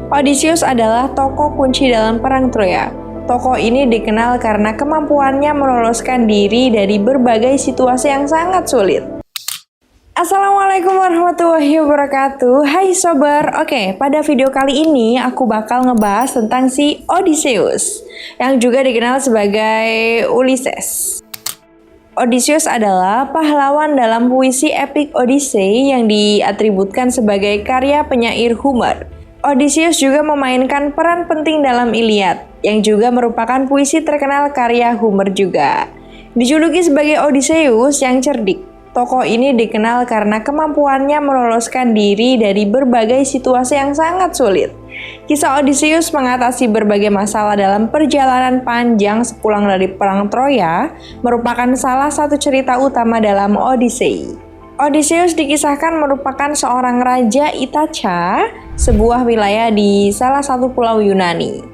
Odysseus adalah tokoh kunci dalam Perang Troya. Tokoh ini dikenal karena kemampuannya meloloskan diri dari berbagai situasi yang sangat sulit. Assalamualaikum warahmatullahi wabarakatuh. Hai sober. Oke, pada video kali ini aku bakal ngebahas tentang si Odysseus, yang juga dikenal sebagai Ulysses. Odysseus adalah pahlawan dalam puisi epik Odyssey yang diatributkan sebagai karya penyair Homer. Odysseus juga memainkan peran penting dalam Iliad, yang juga merupakan puisi terkenal karya Homer juga. Dijuluki sebagai Odysseus yang cerdik, tokoh ini dikenal karena kemampuannya meloloskan diri dari berbagai situasi yang sangat sulit. Kisah Odysseus mengatasi berbagai masalah dalam perjalanan panjang sepulang dari Perang Troya merupakan salah satu cerita utama dalam Odyssey. Odysseus dikisahkan merupakan seorang raja Ithaca, sebuah wilayah di salah satu pulau Yunani.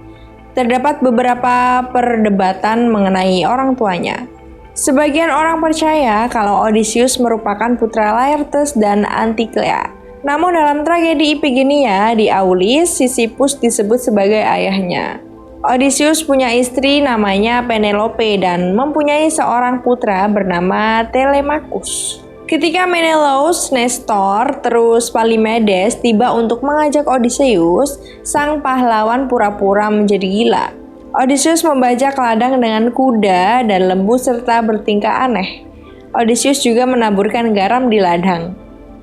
Terdapat beberapa perdebatan mengenai orang tuanya. Sebagian orang percaya kalau Odysseus merupakan putra Laertes dan Anticlea. Namun dalam tragedi Ifigenia di Aulis, Sisyphus disebut sebagai ayahnya. Odysseus punya istri namanya Penelope dan mempunyai seorang putra bernama Telemachus. Ketika Menelaus, Nestor, terus Palimedes tiba untuk mengajak Odysseus, sang pahlawan pura-pura menjadi gila. Odysseus membajak ladang dengan kuda dan lembu serta bertingkah aneh. Odysseus juga menaburkan garam di ladang.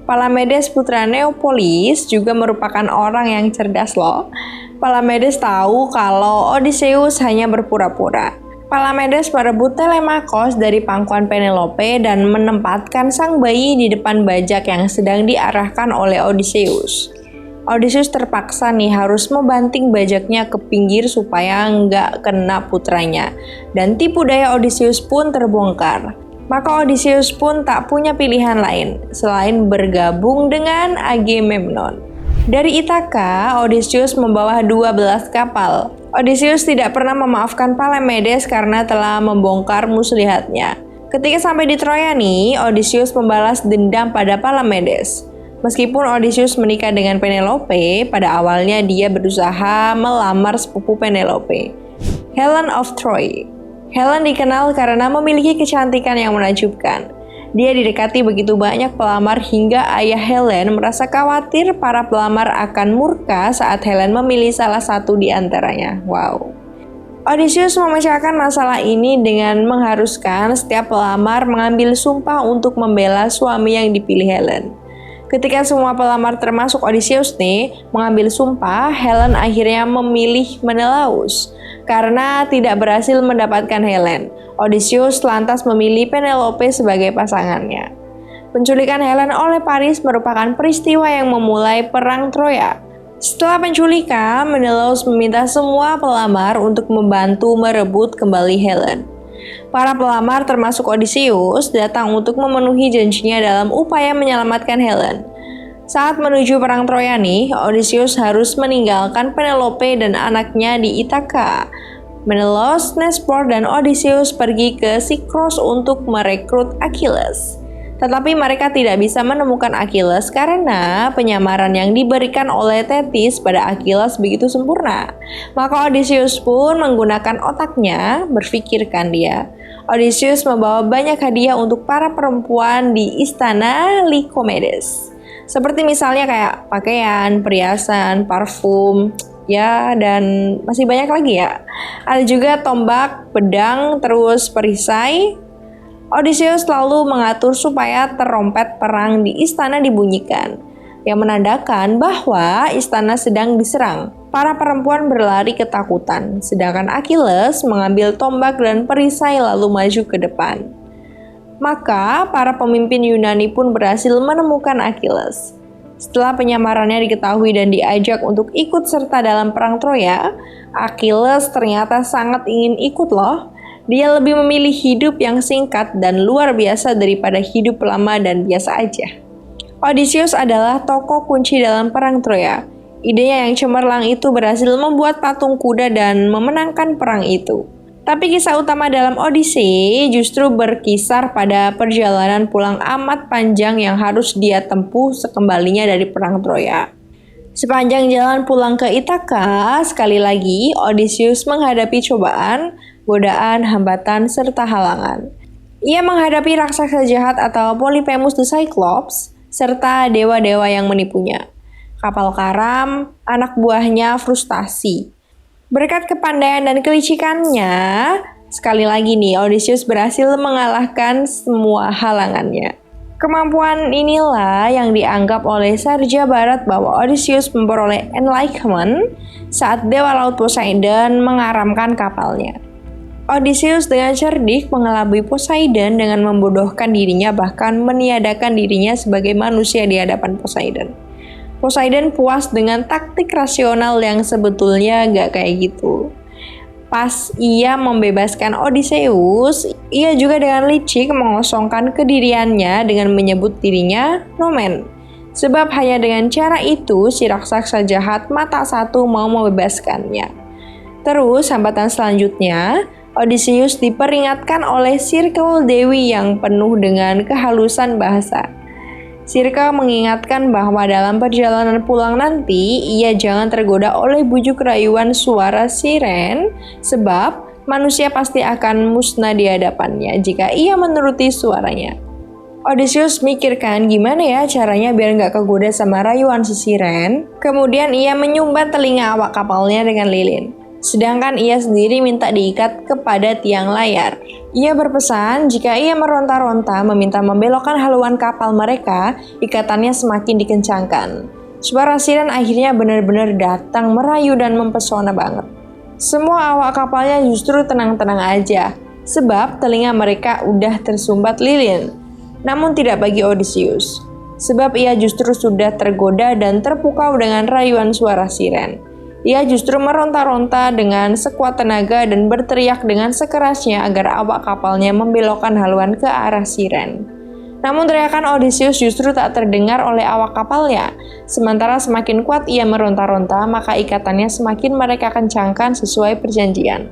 Palamedes putra Neopolis juga merupakan orang yang cerdas loh. Palamedes tahu kalau Odysseus hanya berpura-pura. Palamedes merebut Telemachus dari pangkuan Penelope dan menempatkan sang bayi di depan bajak yang sedang diarahkan oleh Odysseus. Odysseus terpaksa nih harus membanting bajaknya ke pinggir supaya nggak kena putranya. Dan tipu daya Odysseus pun terbongkar. Maka Odysseus pun tak punya pilihan lain selain bergabung dengan Agamemnon. Dari Ithaka, Odysseus membawa 12 kapal. Odysseus tidak pernah memaafkan Palamedes karena telah membongkar muslihatnya. Ketika sampai di Troya nih, Odysseus membalas dendam pada Palamedes. Meskipun Odysseus menikah dengan Penelope, pada awalnya dia berusaha melamar sepupu Penelope, Helen of Troy. Helen dikenal karena memiliki kecantikan yang menakjubkan. Dia didekati begitu banyak pelamar hingga ayah Helen merasa khawatir para pelamar akan murka saat Helen memilih salah satu di antaranya. Wow. Odysseus memecahkan masalah ini dengan mengharuskan setiap pelamar mengambil sumpah untuk membela suami yang dipilih Helen. Ketika semua pelamar termasuk Odysseus mengambil sumpah, Helen akhirnya memilih Menelaus. Karena tidak berhasil mendapatkan Helen, Odysseus lantas memilih Penelope sebagai pasangannya. Penculikan Helen oleh Paris merupakan peristiwa yang memulai Perang Troya. Setelah penculikan, Menelaus meminta semua pelamar untuk membantu merebut kembali Helen. Para pelamar termasuk Odysseus datang untuk memenuhi janjinya dalam upaya menyelamatkan Helen. Saat menuju Perang Troya Odysseus harus meninggalkan Penelope dan anaknya di Ithaka. Menelaus, Nestor, dan Odysseus pergi ke Sikros untuk merekrut Achilles. Tetapi mereka tidak bisa menemukan Achilles karena penyamaran yang diberikan oleh Thetis pada Achilles begitu sempurna. Maka Odysseus pun menggunakan otaknya, berpikirkan dia. Odysseus membawa banyak hadiah untuk para perempuan di istana Lycomedes. Seperti misalnya kayak pakaian, perhiasan, parfum, ya, dan masih banyak lagi ya. Ada juga tombak, pedang, terus perisai. Odysseus lalu mengatur supaya terompet perang di istana dibunyikan, yang menandakan bahwa istana sedang diserang. Para perempuan berlari ketakutan, sedangkan Achilles mengambil tombak dan perisai lalu maju ke depan. Maka para pemimpin Yunani pun berhasil menemukan Achilles. Setelah penyamarannya diketahui dan diajak untuk ikut serta dalam Perang Troya, Achilles ternyata sangat ingin ikut loh. Dia lebih memilih hidup yang singkat dan luar biasa daripada hidup lama dan biasa aja. Odysseus adalah tokoh kunci dalam Perang Troya. Idenya yang cemerlang itu berhasil membuat patung kuda dan memenangkan perang itu. Tapi kisah utama dalam Odyssey justru berkisar pada perjalanan pulang amat panjang yang harus dia tempuh sekembalinya dari Perang Troya. Sepanjang jalan pulang ke Ithaka, sekali lagi Odysseus menghadapi cobaan, godaan, hambatan, serta halangan. Ia menghadapi raksasa jahat atau Polyphemus the Cyclops, serta dewa-dewa yang menipunya. Kapal karam, anak buahnya frustasi. Berkat kepandaian dan kelicikannya, sekali lagi nih Odysseus berhasil mengalahkan semua halangannya. Kemampuan inilah yang dianggap oleh Sarja Barat bahwa Odysseus memperoleh enlightenment saat Dewa Laut Poseidon mengaramkan kapalnya. Odysseus dengan cerdik mengelabui Poseidon dengan membodohkan dirinya, bahkan meniadakan dirinya sebagai manusia di hadapan Poseidon. Poseidon puas dengan taktik rasional yang sebetulnya gak kayak gitu. Pas ia membebaskan Odysseus, ia juga dengan licik mengosongkan kediriannya dengan menyebut dirinya Nomen. Sebab hanya dengan cara itu si raksasa jahat mata satu mau membebaskannya. Terus hambatan selanjutnya, Odysseus diperingatkan oleh Circe Dewi yang penuh dengan kehalusan bahasa. Circe mengingatkan bahwa dalam perjalanan pulang nanti, ia jangan tergoda oleh bujuk rayuan suara siren, sebab manusia pasti akan musnah di hadapannya jika ia menuruti suaranya. Odysseus mikirkan gimana ya caranya biar nggak kegoda sama rayuan si siren. Kemudian ia menyumbat telinga awak kapalnya dengan lilin. Sedangkan ia sendiri minta diikat kepada tiang layar. Ia berpesan jika ia meronta-ronta meminta membelokkan haluan kapal mereka, ikatannya semakin dikencangkan. Suara siren akhirnya benar-benar datang merayu dan mempesona banget. Semua awak kapalnya justru tenang-tenang aja, sebab telinga mereka udah tersumbat lilin. Namun tidak bagi Odysseus, sebab ia justru sudah tergoda dan terpukau dengan rayuan suara siren. Ia justru meronta-ronta dengan sekuat tenaga dan berteriak dengan sekerasnya agar awak kapalnya membelokkan haluan ke arah siren. Namun teriakan Odysseus justru tak terdengar oleh awak kapalnya. Sementara semakin kuat ia meronta-ronta, maka ikatannya semakin mereka kencangkan sesuai perjanjian.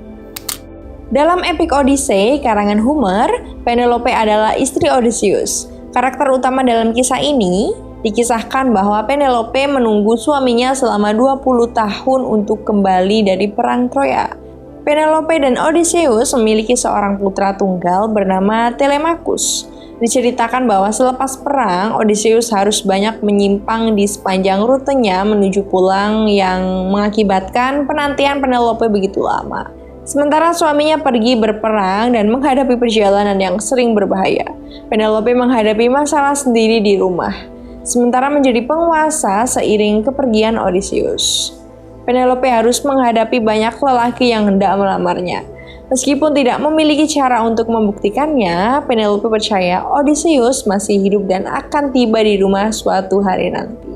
Dalam epik Odyssey karangan Homer, Penelope adalah istri Odysseus. Karakter utama dalam kisah ini dikisahkan bahwa Penelope menunggu suaminya selama 20 tahun untuk kembali dari perang Troya. Penelope dan Odysseus memiliki seorang putra tunggal bernama Telemachus. Diceritakan bahwa selepas perang, Odysseus harus banyak menyimpang di sepanjang rutenya menuju pulang yang mengakibatkan penantian Penelope begitu lama. Sementara suaminya pergi berperang dan menghadapi perjalanan yang sering berbahaya, Penelope menghadapi masalah sendiri di rumah. Sementara menjadi penguasa seiring kepergian Odysseus, Penelope harus menghadapi banyak lelaki yang hendak melamarnya. Meskipun tidak memiliki cara untuk membuktikannya, Penelope percaya Odysseus masih hidup dan akan tiba di rumah suatu hari nanti.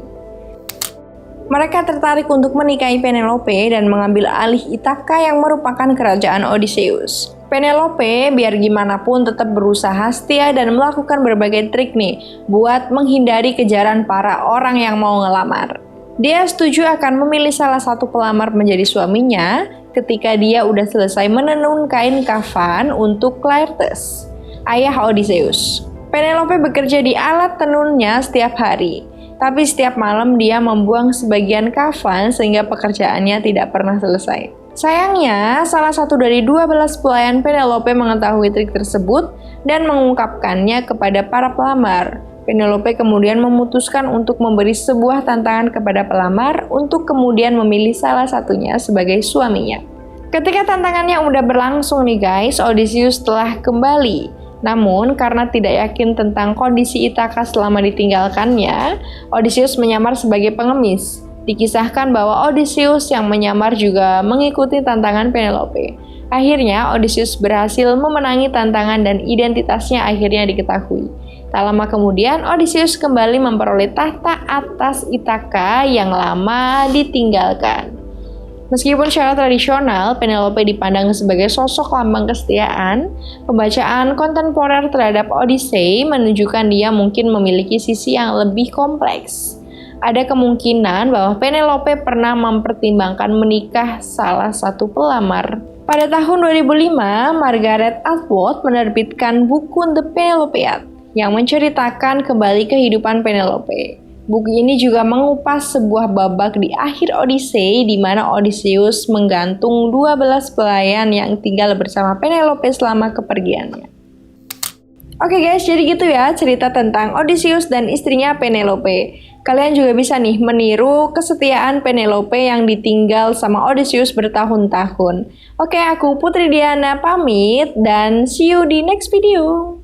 Mereka tertarik untuk menikahi Penelope dan mengambil alih Ithaka yang merupakan kerajaan Odysseus. Penelope biar gimana pun tetap berusaha setia dan melakukan berbagai trik nih buat menghindari kejaran para orang yang mau ngelamar. Dia setuju akan memilih salah satu pelamar menjadi suaminya ketika dia udah selesai menenun kain kafan untuk Laertes, ayah Odysseus. Penelope bekerja di alat tenunnya setiap hari, tapi setiap malam dia membuang sebagian kafan sehingga pekerjaannya tidak pernah selesai. Sayangnya, salah satu dari 12 pelayan Penelope mengetahui trik tersebut dan mengungkapkannya kepada para pelamar. Penelope kemudian memutuskan untuk memberi sebuah tantangan kepada pelamar untuk kemudian memilih salah satunya sebagai suaminya. Ketika tantangannya udah berlangsung nih guys, Odysseus telah kembali. Namun karena tidak yakin tentang kondisi Ithaka selama ditinggalkannya, Odysseus menyamar sebagai pengemis. Dikisahkan bahwa Odysseus yang menyamar juga mengikuti tantangan Penelope. Akhirnya Odysseus berhasil memenangi tantangan dan identitasnya akhirnya diketahui. Tak lama kemudian Odysseus kembali memperoleh tahta atas Ithaka yang lama ditinggalkan. Meskipun secara tradisional Penelope dipandang sebagai sosok lambang kesetiaan, pembacaan kontemporer terhadap Odyssey menunjukkan dia mungkin memiliki sisi yang lebih kompleks. Ada kemungkinan bahwa Penelope pernah mempertimbangkan menikah salah satu pelamar. Pada tahun 2005, Margaret Atwood menerbitkan buku The Penelopead yang menceritakan kembali kehidupan Penelope. Buku ini juga mengupas sebuah babak di akhir Odyssey di mana Odysseus menggantung 12 pelayan yang tinggal bersama Penelope selama kepergiannya. Oke guys, jadi gitu ya cerita tentang Odysseus dan istrinya Penelope. Kalian juga bisa nih meniru kesetiaan Penelope yang ditinggal sama Odysseus bertahun-tahun. Oke, aku Putri Diana pamit dan see you di next video.